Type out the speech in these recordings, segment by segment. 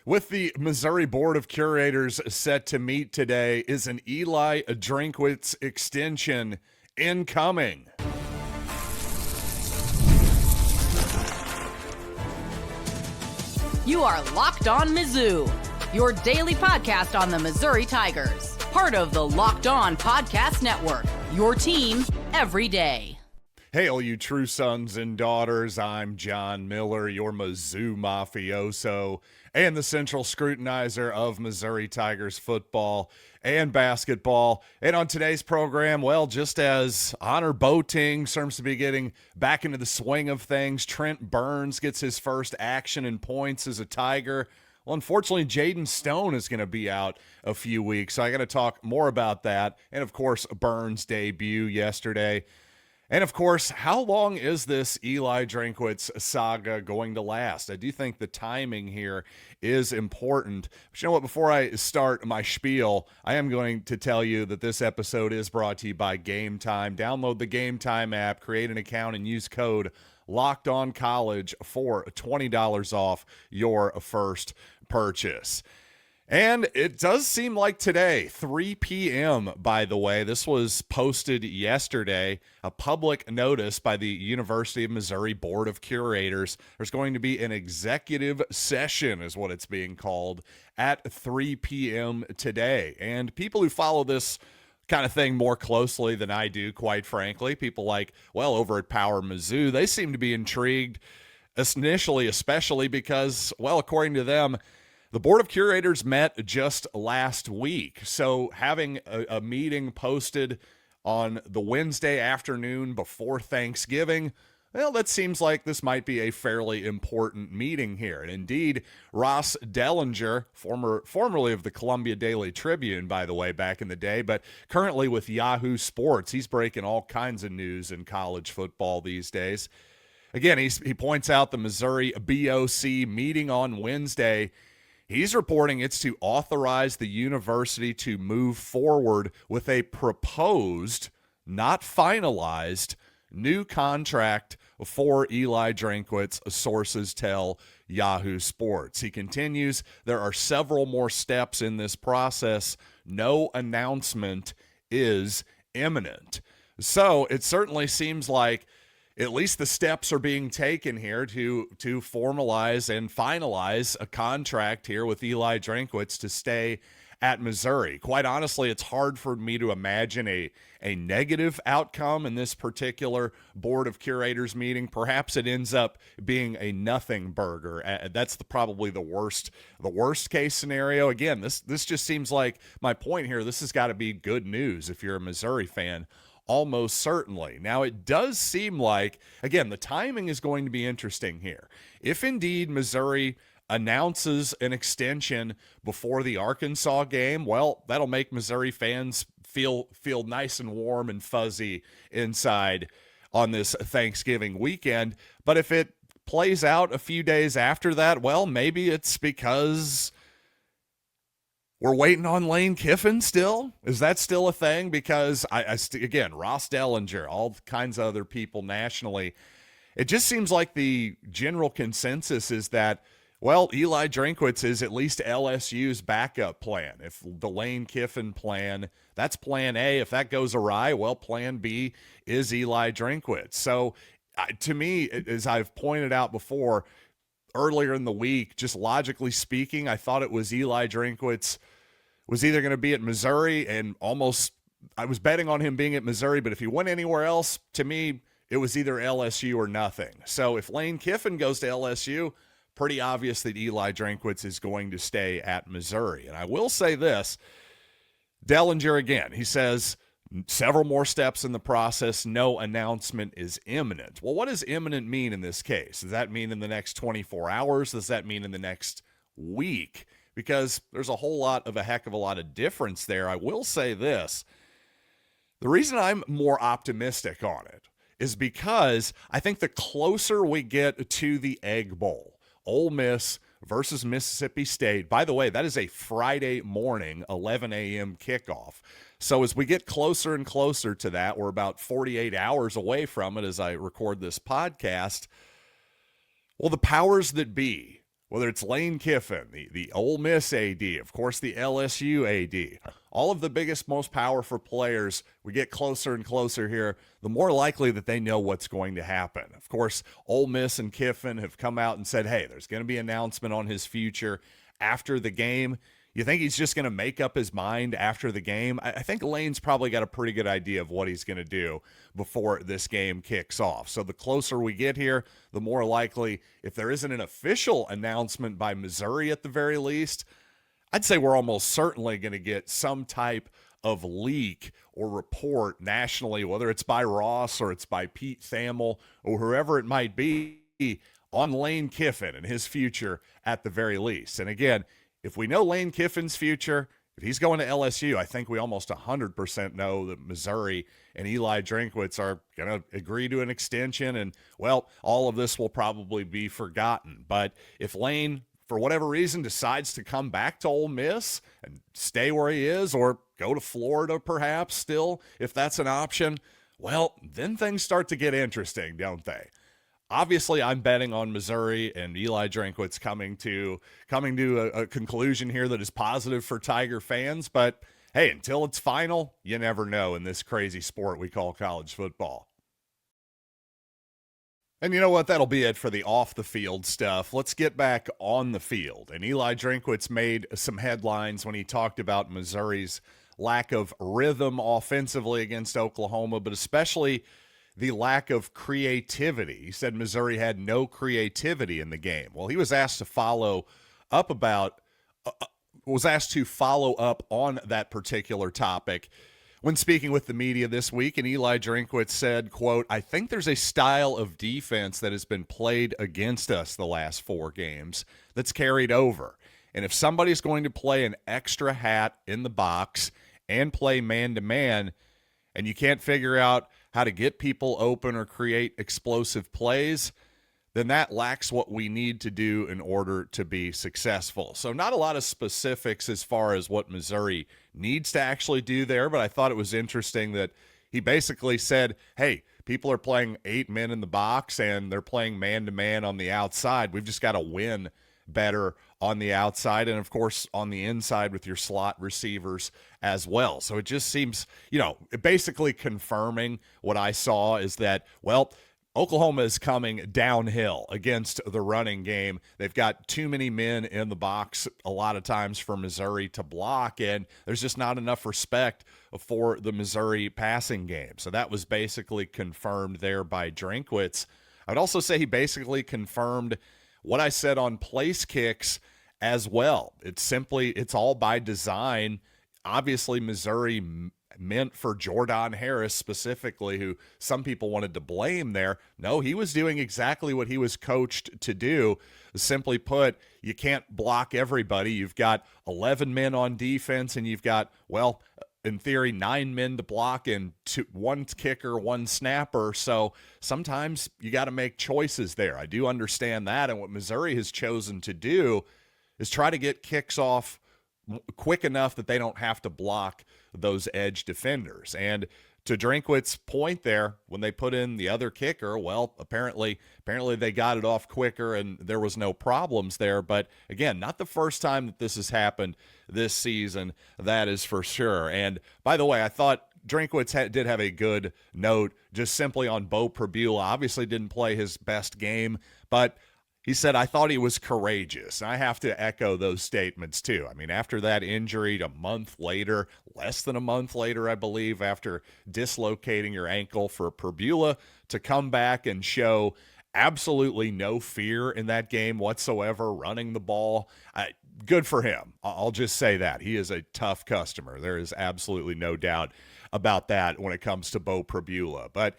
With the Missouri Board of Curators set to meet today, is an Eli Drinkwitz extension incoming? You are Locked On Mizzou, your daily podcast on the Missouri Tigers. Part of the Locked On Podcast Network, your team every day. Hail, you true sons and daughters. I'm John Miller, your Mizzou mafioso and the central scrutinizer of Missouri Tigers football and basketball. And on today's program, well, just as Honor Boating seems to be getting back into the swing of things, Trent Burns gets his first action and points as a Tiger. Well, unfortunately, Jayden Stone is going to be out a few weeks, so I got to talk more about that. And, of course, Burns' debut yesterday. And, of course, how long is this Eli Drinkwitz saga going to last? I do think the timing here is important. But you know what? Before I start my spiel, I am going to tell you that this episode is brought to you by Gametime. Download the Gametime app, create an account, and use code LOCKEDONCollege for $20 off your first purchase. And it does seem like today, 3 p.m., by the way, this was posted yesterday, a public notice by the University of Missouri Board of Curators. There's going to be an executive session, is what it's being called, at 3 p.m. today. And people who follow this kind of thing more closely than I do, quite frankly, people like, well, over at Power Mizzou, they seem to be intrigued initially, especially because, well, according to them, the Board of Curators met just last week. So having a meeting posted on the Wednesday afternoon before Thanksgiving, well, that seems like this might be a fairly important meeting here. And indeed, Ross Dellenger, formerly of the Columbia Daily Tribune, by the way, back in the day, but currently with Yahoo Sports, he's breaking all kinds of news in college football these days. Again, he points out the Missouri BOC meeting on Wednesday. He's reporting it's to authorize the university to move forward with a proposed, not finalized, new contract for Eli Drinkwitz, sources tell Yahoo Sports. He continues, there are several more steps in this process. No announcement is imminent. So it certainly seems like at least the steps are being taken here to formalize and finalize a contract here with Eli Drinkwitz to stay at Missouri. Quite honestly, it's hard for me to imagine a negative outcome in this particular Board of Curators meeting. Perhaps it ends up being a nothing burger. That's probably the worst case scenario. Again, this just seems like my point here. This has got to be good news if you're a Missouri fan. Almost certainly. Now, it does seem like, again, the timing is going to be interesting here. If indeed Missouri announces an extension before the Arkansas game, well, that'll make Missouri fans feel nice and warm and fuzzy inside on this Thanksgiving weekend. But if it plays out a few days after that, well, maybe it's because we're waiting on Lane Kiffin still? Is that still a thing? Because, again, Ross Dellenger, all kinds of other people nationally, it just seems like the general consensus is that, well, Eli Drinkwitz is at least LSU's backup plan. If the Lane Kiffin plan, that's plan A. If that goes awry, well, plan B is Eli Drinkwitz. So, to me, as I've pointed out before, earlier in the week, just logically speaking, I thought it was Eli Drinkwitz was either going to be at Missouri, and I was betting on him being at Missouri, but if he went anywhere else, to me, it was either LSU or nothing. So if Lane Kiffin goes to LSU, pretty obvious that Eli Drinkwitz is going to stay at Missouri. And I will say this, Dellenger again, he says several more steps in the process, no announcement is imminent. Well, what does imminent mean in this case? Does that mean in the next 24 hours? Does that mean in the next week? Because there's a heck of a lot of difference there. I will say this. The reason I'm more optimistic on it is because I think the closer we get to the Egg Bowl, Ole Miss versus Mississippi State, by the way, that is a Friday morning, 11 a.m. kickoff. So as we get closer and closer to that, we're about 48 hours away from it as I record this podcast. Well, the powers that be, whether it's Lane Kiffin, the Ole Miss AD, of course the LSU AD, all of the biggest, most powerful players, we get closer and closer here, the more likely that they know what's going to happen. Of course, Ole Miss and Kiffin have come out and said, hey, there's going to be an announcement on his future after the game. You think he's just going to make up his mind after the game? I think Lane's probably got a pretty good idea of what he's going to do before this game kicks off. So the closer we get here, the more likely, if there isn't an official announcement by Missouri at the very least, I'd say we're almost certainly going to get some type of leak or report nationally, whether it's by Ross or it's by Pete Thamel or whoever it might be, on Lane Kiffin and his future at the very least. And again, if we know Lane Kiffin's future, if he's going to LSU, I think we almost 100% know that Missouri and Eli Drinkwitz are going to agree to an extension, and, well, all of this will probably be forgotten. But if Lane, for whatever reason, decides to come back to Ole Miss and stay where he is, or go to Florida perhaps still, if that's an option, well, then things start to get interesting, don't they? Obviously, I'm betting on Missouri and Eli Drinkwitz coming to a conclusion here that is positive for Tiger fans. But, hey, until it's final, you never know in this crazy sport we call college football. And you know what? That'll be it for the off-the-field stuff. Let's get back on the field. And Eli Drinkwitz made some headlines when he talked about Missouri's lack of rhythm offensively against Oklahoma, but especially the lack of creativity. He said Missouri had no creativity in the game. Well, he was asked to follow up on that particular topic when speaking with the media this week, and Eli Drinkwitz said, quote, "I think there's a style of defense that has been played against us the last 4 games that's carried over. And if somebody's going to play an extra hat in the box and play man-to-man, and you can't figure out how to get people open or create explosive plays, then that lacks what we need to do in order to be successful." So not a lot of specifics as far as what Missouri needs to actually do there, but I thought it was interesting that he basically said, hey, people are playing 8 men in the box and they're playing man-to-man on the outside. We've just got to win better on the outside and, of course, on the inside with your slot receivers as well. So it just seems, basically confirming what I saw is that, well, Oklahoma is coming downhill against the running game. They've got too many men in the box a lot of times for Missouri to block, and there's just not enough respect for the Missouri passing game. So that was basically confirmed there by Drinkwitz. I would also say he basically confirmed what I said on place kicks as well. It's all by design. Obviously, Missouri meant for Jordan Harris specifically, who some people wanted to blame there. No, he was doing exactly what he was coached to do. Simply put, you can't block everybody. You've got 11 men on defense, and you've got, well, in theory, 9 men to block and 1 kicker, 1 snapper. So sometimes you got to make choices there. I do understand that. And what Missouri has chosen to do is try to get kicks off quick enough that they don't have to block those edge defenders. And to Drinkwitz's point there, when they put in the other kicker, well, apparently they got it off quicker and there was no problems there. But again, not the first time that this has happened this season, that is for sure. And by the way, I thought Drinkwitz did have a good note just simply on Beau Pribula. Obviously didn't play his best game, but he said, I thought he was courageous. And I have to echo those statements too. I mean, after that injury, less than a month later, I believe, after dislocating your ankle, for Pribula to come back and show absolutely no fear in that game whatsoever, running the ball, good for him. I'll just say that. He is a tough customer. There is absolutely no doubt about that when it comes to Beau Pribula. But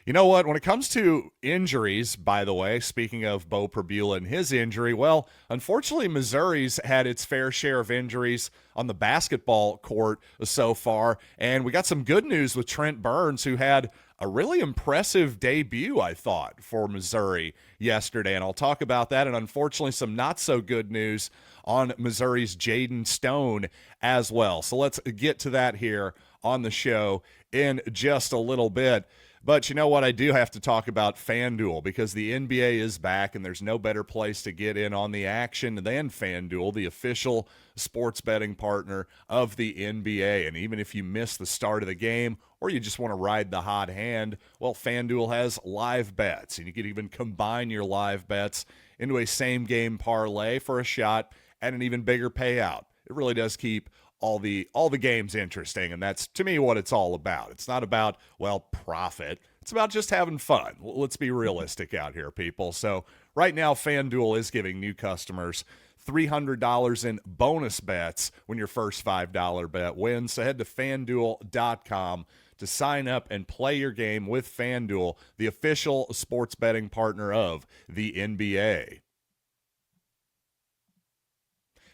you know what? When it comes to injuries, by the way, speaking of Beau Pribula and his injury, well, unfortunately, Missouri's had its fair share of injuries on the basketball court so far. And we got some good news with Trent Burns, who had a really impressive debut, I thought, for Missouri yesterday. And I'll talk about that. And unfortunately, some not so good news on Missouri's Jayden Stone as well. So let's get to that here on the show in just a little bit. But you know what? I do have to talk about FanDuel because the NBA is back and there's no better place to get in on the action than FanDuel, the official sports betting partner of the NBA. And even if you miss the start of the game or you just want to ride the hot hand, well, FanDuel has live bets. And you can even combine your live bets into a same-game parlay for a shot at an even bigger payout. It really does keep all the games interesting, and that's, to me, what it's all about. It's not about, well, profit. It's about just having fun. Let's be realistic out here, people. So right now, FanDuel is giving new customers $300 in bonus bets when your first $5 bet wins. So head to FanDuel.com to sign up and play your game with FanDuel, the official sports betting partner of the NBA.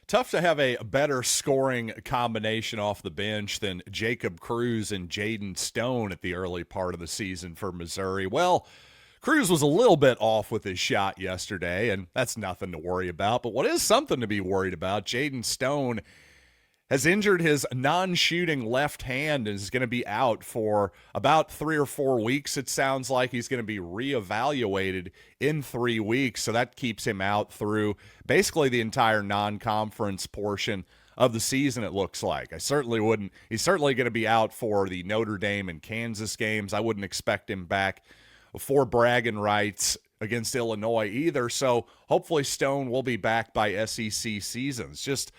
Tough to have a better scoring combination off the bench than Jacob Cruz and Jayden Stone at the early part of the season for Missouri. Well, Cruz was a little bit off with his shot yesterday, and that's nothing to worry about. But what is something to be worried about, Jayden Stone has injured his non-shooting left hand and is going to be out for about 3 or 4 weeks. It sounds like he's going to be reevaluated in 3 weeks, so that keeps him out through basically the entire non-conference portion of the season, it looks like. He's certainly going to be out for the Notre Dame and Kansas games. I wouldn't expect him back for bragging rights against Illinois either, so hopefully Stone will be back by SEC seasons. Just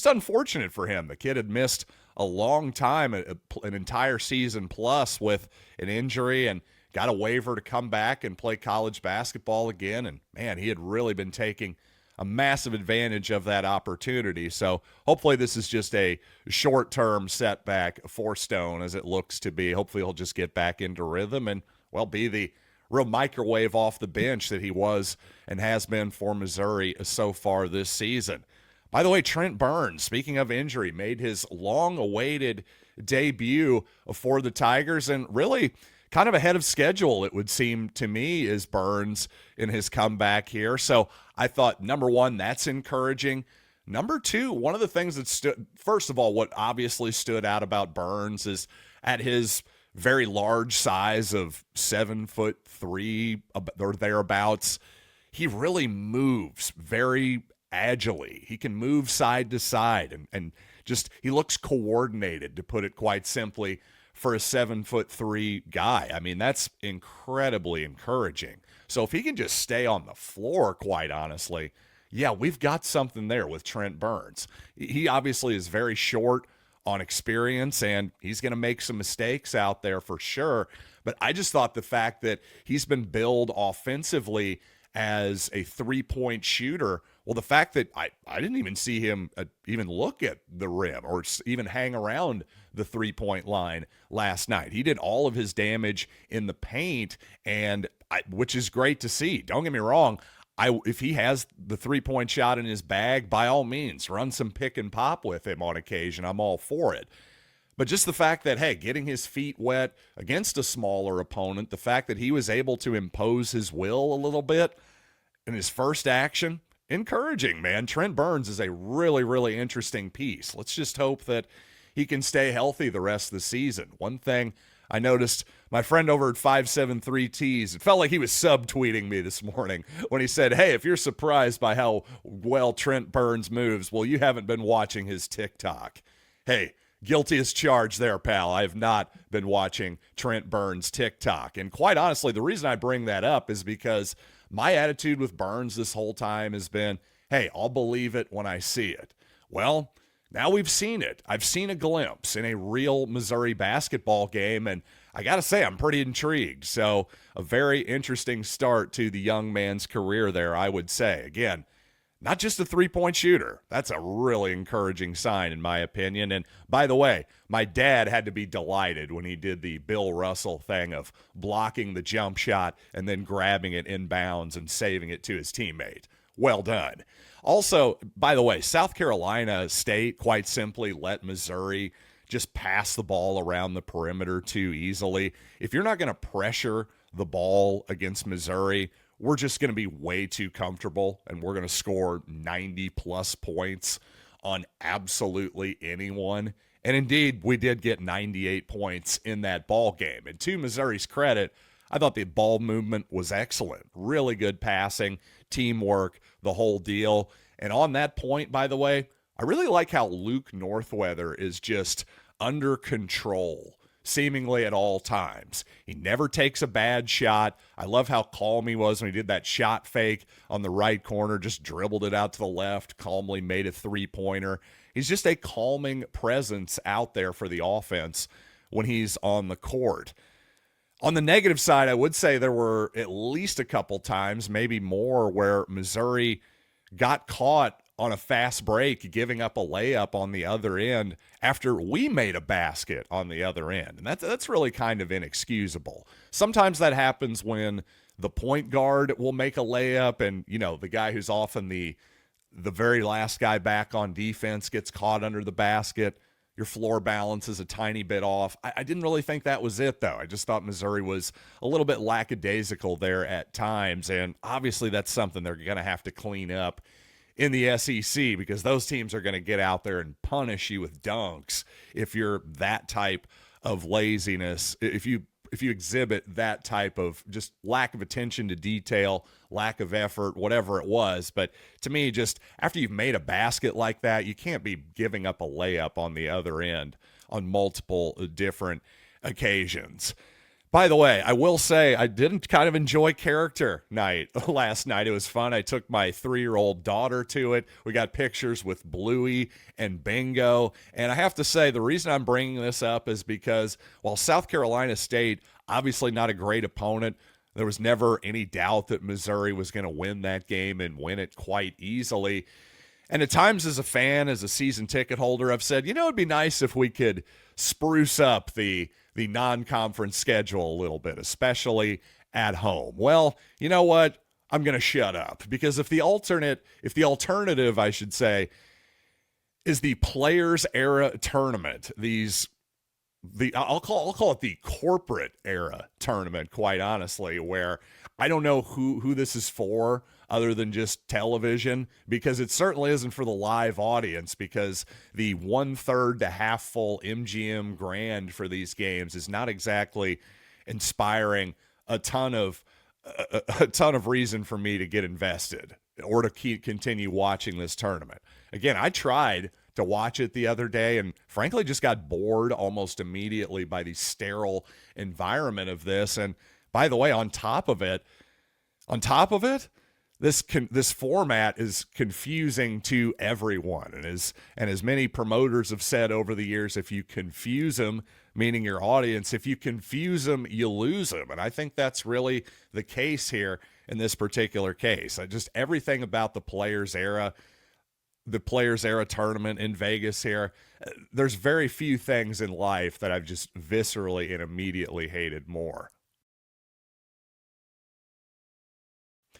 unfortunate for him. The kid had missed a long time, an entire season plus with an injury, and got a waiver to come back and play college basketball again. And, man, he had really been taking a massive advantage of that opportunity. So hopefully this is just a short-term setback for Stone, as it looks to be. Hopefully he'll just get back into rhythm and, well, be the real microwave off the bench that he was and has been for Missouri so far this season. By the way, Trent Burns, speaking of injury, made his long-awaited debut for the Tigers, and really kind of ahead of schedule, it would seem to me, is Burns in his comeback here. So I thought, number one, that's encouraging. Number two, one of the things that first of all, what obviously stood out about Burns is at his very large size of 7'3" or thereabouts, he really moves very agilely. He can move side to side and just, he looks coordinated, to put it quite simply, for a 7'3" guy. I mean, that's incredibly encouraging. So if he can just stay on the floor, quite honestly, yeah, we've got something there with Trent Burns. He obviously is very short on experience, and he's going to make some mistakes out there for sure. But I just thought the fact that he's been billed offensively as a three-point shooter, well, the fact that I didn't even see him even look at the rim or even hang around the three-point line last night. He did all of his damage in the paint, and which is great to see. Don't get me wrong. If he has the three-point shot in his bag, by all means, run some pick and pop with him on occasion. I'm all for it. But just the fact that, hey, getting his feet wet against a smaller opponent, the fact that he was able to impose his will a little bit in his first action, encouraging, man. Trent Burns is a really, really interesting piece. Let's just hope that he can stay healthy the rest of the season. One thing I noticed, my friend over at 573Ts, it felt like he was subtweeting me this morning when he said, hey, if you're surprised by how well Trent Burns moves, well, you haven't been watching his TikTok. Hey, guilty as charged there, pal. I have not been watching Trent Burns' TikTok. And quite honestly, the reason I bring that up is because my attitude with Burns this whole time has been, hey, I'll believe it when I see it. Well, now we've seen it. I've seen a glimpse in a real Missouri basketball game, and I got to say, I'm pretty intrigued. So a very interesting start to the young man's career there, I would say. Again, not just a three-point shooter. That's a really encouraging sign, in my opinion. And by the way, my dad had to be delighted when he did the Bill Russell thing of blocking the jump shot and then grabbing it inbounds and saving it to his teammate. Well done. Also, by the way, South Carolina State quite simply let Missouri just pass the ball around the perimeter too easily. If you're not going to pressure the ball against Missouri, we're just going to be way too comfortable, and we're going to score 90-plus points on absolutely anyone And indeed, we did get 98 points in that ball game. And to Missouri's credit, I thought the ball movement was excellent. Really good passing, teamwork, the whole deal. And on that point, by the way, I really like how Luke Northweather is just under control, seemingly at all times. He never takes a bad shot. I love how calm he was when he did that shot fake on the right corner, just dribbled it out to the left, calmly made a three-pointer. He's just a calming presence out there for the offense when he's on the court. On the negative side, I would say there were at least a couple times, maybe more, where Missouri got caught on a fast break, giving up a layup on the other end after we made a basket on the other end. And that's really kind of inexcusable. Sometimes that happens when the point guard will make a layup and, the guy who's often the very last guy back on defense gets caught under the basket. Your floor balance is a tiny bit off. I didn't really think that was it, though. I just thought Missouri was a little bit lackadaisical there at times, and obviously that's something they're going to have to clean up in the SEC, because those teams are going to get out there and punish you with dunks if you're that type of laziness, if you exhibit that type of just lack of attention to detail, lack of effort, whatever it was. But to me, just after you've made a basket like that, you can't be giving up a layup on the other end on multiple different occasions. By the way, I will say I didn't kind of enjoy character night last night. It was fun. I took my 3-year-old daughter to it. We got pictures with Bluey and Bingo. And I have to say, the reason I'm bringing this up is because while South Carolina State, obviously not a great opponent, there was never any doubt that Missouri was going to win that game and win it quite easily. And at times as a fan, as a season ticket holder, I've said, it'd be nice if we could spruce up the non-conference schedule a little bit, especially at home. Well, you know what? I'm going to shut up, because if the alternative, I should say, is the Players Era tournament, I'll call it the corporate era tournament, quite honestly, where I don't know who this is for other than just television, because it certainly isn't for the live audience, because the 1/3 to half full MGM Grand for these games is not exactly inspiring a ton of reason for me to get invested or to continue watching this tournament. Again, I tried to watch it the other day and frankly just got bored almost immediately by the sterile environment of this. And by the way, on top of it, this format is confusing to everyone. And as many promoters have said over the years, if you confuse them, meaning your audience, if you confuse them, you lose them. And I think that's really the case here in this particular case. Just everything about the Players Era tournament in Vegas here, there's very few things in life that I've just viscerally and immediately hated more.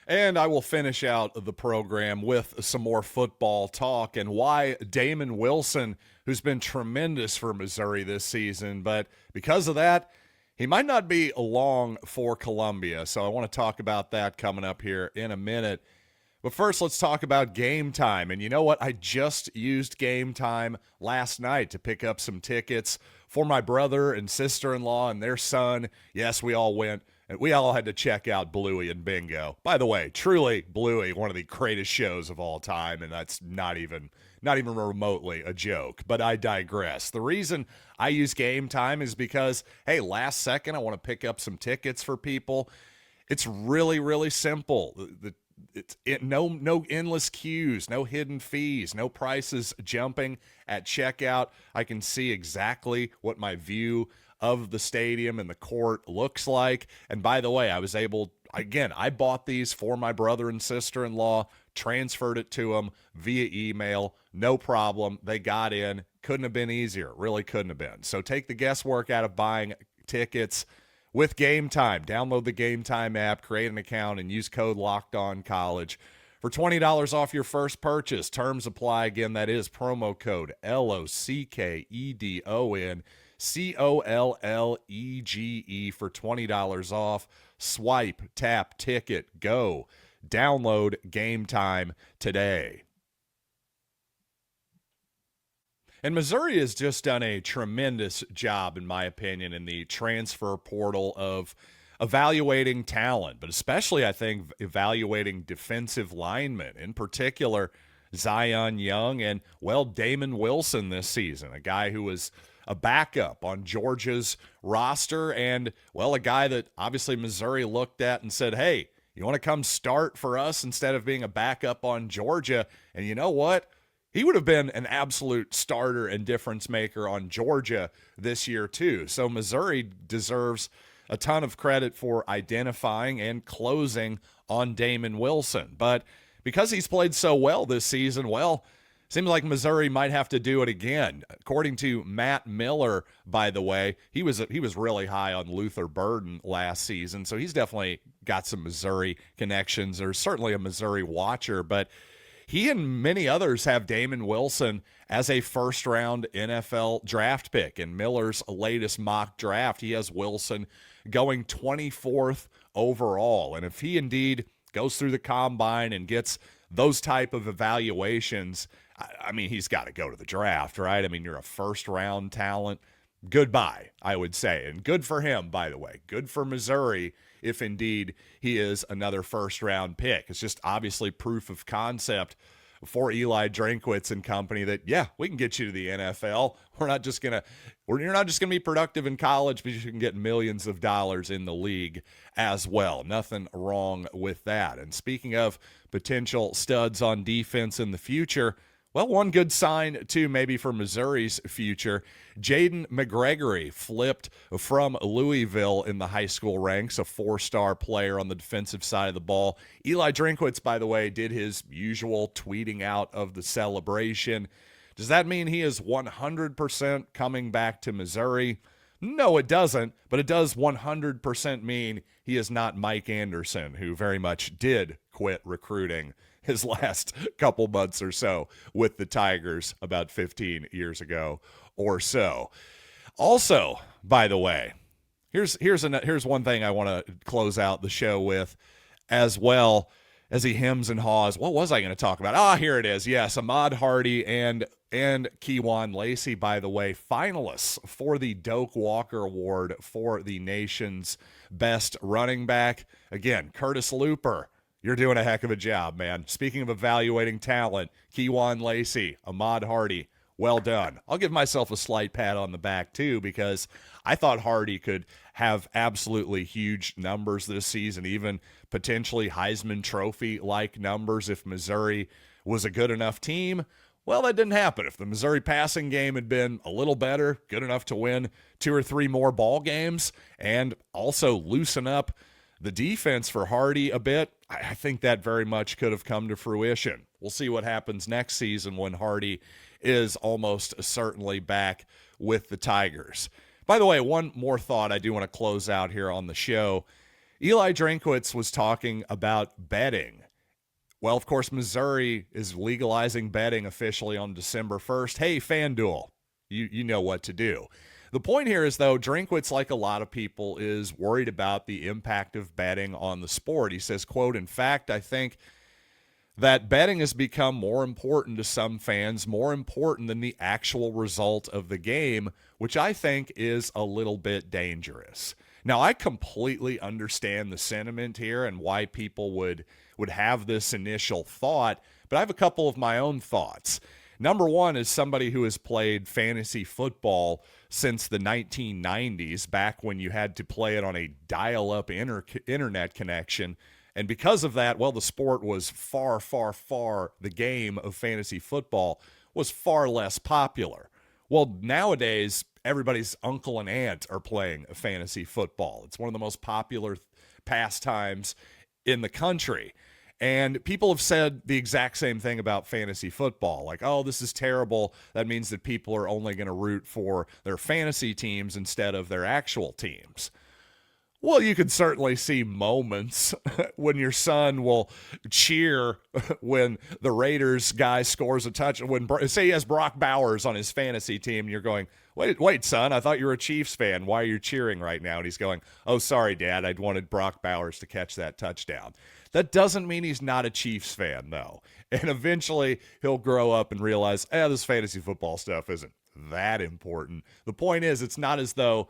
And I will finish out the program with some more football talk and why Damon Wilson, who's been tremendous for Missouri this season, but because of that, he might not be along for Columbia. So I want to talk about that coming up here in a minute. But first, let's talk about Gametime. And you know what? I just used Gametime last night to pick up some tickets for my brother and sister-in-law and their son. Yes, we all went. And we all had to check out Bluey and Bingo. By the way, truly, Bluey, one of the greatest shows of all time, and that's not even remotely a joke. But I digress. The reason I use Gametime is because, hey, last second, I want to pick up some tickets for people. It's really, really simple. No endless queues, no hidden fees, no prices jumping at checkout. I can see exactly what my view of the stadium and the court looks like. And by the way, I bought these for my brother and sister-in-law, transferred it to them via email, no problem. They got in. Couldn't have been easier. Really couldn't have been. So take the guesswork out of buying tickets with Gametime. Download the Gametime app, create an account, and use code LOCKEDONCollege for $20 off your first purchase. Terms apply. Again, that is promo code LOCKEDON. COLLEGE for $20 off. Swipe, tap, ticket, go. Download Gametime today. And Missouri has just done a tremendous job, in my opinion, in the transfer portal of evaluating talent, but especially, I think, evaluating defensive linemen, in particular, Zion Young and, well, Damon Wilson this season, a guy who was a backup on Georgia's roster and, well, a guy that obviously Missouri looked at and said, hey, you want to come start for us instead of being a backup on Georgia? And you know what? He would have been an absolute starter and difference maker on Georgia this year too. So Missouri deserves a ton of credit for identifying and closing on Damon Wilson. But because he's played so well this season, well, seems like Missouri might have to do it again. According to Matt Miller, by the way, he was really high on Luther Burden last season, so he's definitely got some Missouri connections. There's certainly a Missouri watcher, but he and many others have Damon Wilson as a first-round NFL draft pick. In Miller's latest mock draft, he has Wilson going 24th overall. And if he indeed goes through the combine and gets those type of evaluations, I mean, he's got to go to the draft, right? I mean, you're a first-round talent. Goodbye, I would say. And good for him, by the way. Good for Missouri if indeed he is another first-round pick. It's just obviously proof of concept for Eli Drinkwitz and company that, yeah, we can get you to the NFL. You're not just gonna be productive in college, but you can get millions of dollars in the league as well. Nothing wrong with that. And speaking of potential studs on defense in the future, well, one good sign, too, maybe for Missouri's future, Jayden McGregory flipped from Louisville in the high school ranks, a four-star player on the defensive side of the ball. Eli Drinkwitz, by the way, did his usual tweeting out of the celebration. Does that mean he is 100% coming back to Missouri? No, it doesn't, but it does 100% mean he is not Mike Anderson, who very much did quit recruiting his last couple months or so with the Tigers about 15 years ago or so. Also, by the way, here's one thing I want to close out the show with as well as he hems and haws. What was I going to talk about? Here it is. Yes, Ahmad Hardy and Kewan Lacey, by the way, finalists for the Doak Walker Award for the nation's best running back. Again, Curtis Looper, you're doing a heck of a job, man. Speaking of evaluating talent, Kewan Lacey, Ahmad Hardy, well done. I'll give myself a slight pat on the back, too, because I thought Hardy could have absolutely huge numbers this season, even potentially Heisman Trophy-like numbers if Missouri was a good enough team. Well, that didn't happen. If the Missouri passing game had been a little better, good enough to win 2 or 3 more ball games, and also loosen up the defense for Hardy a bit, I think that very much could have come to fruition. We'll see what happens next season when Hardy is almost certainly back with the Tigers. By the way, one more thought I do want to close out here on the show. Eli Drinkwitz was talking about betting. Well, of course, Missouri is legalizing betting officially on December 1st. Hey, FanDuel, you know what to do. The point here is, though, Drinkwitz, like a lot of people, is worried about the impact of betting on the sport. He says, quote, "In fact, I think that betting has become more important to some fans, more important than the actual result of the game, which I think is a little bit dangerous." Now, I completely understand the sentiment here and why people would have this initial thought, but I have a couple of my own thoughts. Number one is somebody who has played fantasy football since the 1990s, back when you had to play it on a dial-up internet connection. And because of that, well, the sport was the game of fantasy football was far less popular. Well, nowadays, everybody's uncle and aunt are playing fantasy football. It's one of the most popular pastimes in the country. And people have said the exact same thing about fantasy football. Like, oh, this is terrible. That means that people are only going to root for their fantasy teams instead of their actual teams. Well, you can certainly see moments when your son will cheer when the Raiders guy scores a touch. Say he has Brock Bowers on his fantasy team, and you're going, wait, son, I thought you were a Chiefs fan. Why are you cheering right now? And he's going, oh, sorry, Dad, I'd wanted Brock Bowers to catch that touchdown. That doesn't mean he's not a Chiefs fan, though. And eventually he'll grow up and realize, this fantasy football stuff isn't that important. The point is, it's not as though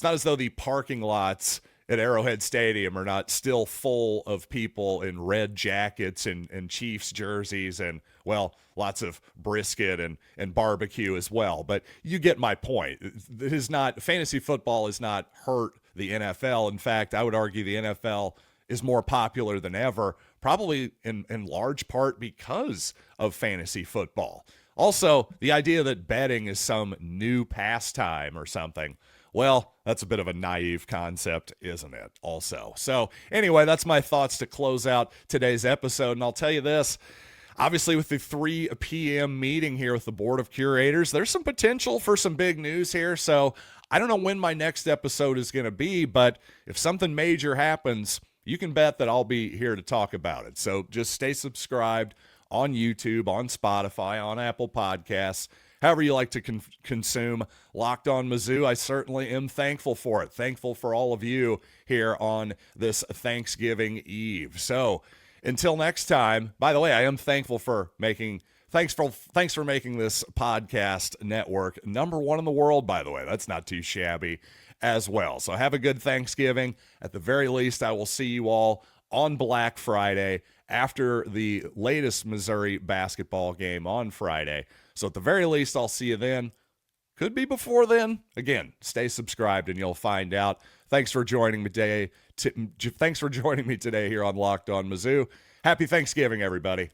the parking lots at Arrowhead Stadium are not still full of people in red jackets and Chiefs jerseys and, well, lots of brisket and barbecue as well. But you get my point. Fantasy football has not hurt the NFL. In fact, I would argue the NFL is more popular than ever, probably in large part because of fantasy football. Also, the idea that betting is some new pastime or something, well, that's a bit of a naive concept, isn't it, also? So anyway, that's my thoughts to close out today's episode. And I'll tell you this, obviously with the 3 p.m. meeting here with the Board of Curators, there's some potential for some big news here. So I don't know when my next episode is going to be, but if something major happens, you can bet that I'll be here to talk about it. So just stay subscribed on YouTube, on Spotify, on Apple Podcasts, however you like to consume Locked On Mizzou. I certainly am thankful for it. Thankful for all of you here on this Thanksgiving Eve. So until next time, by the way, I am thankful for thanks for making this podcast network #1 in the world, by the way. That's not too shabby as well. So have a good Thanksgiving. At the very least, I will see you all on Black Friday after the latest Missouri basketball game on Friday. So at the very least, I'll see you then. Could be before then. Again, stay subscribed and you'll find out. Thanks for joining me today. Thanks for joining me today here on Locked On Mizzou. Happy Thanksgiving, everybody.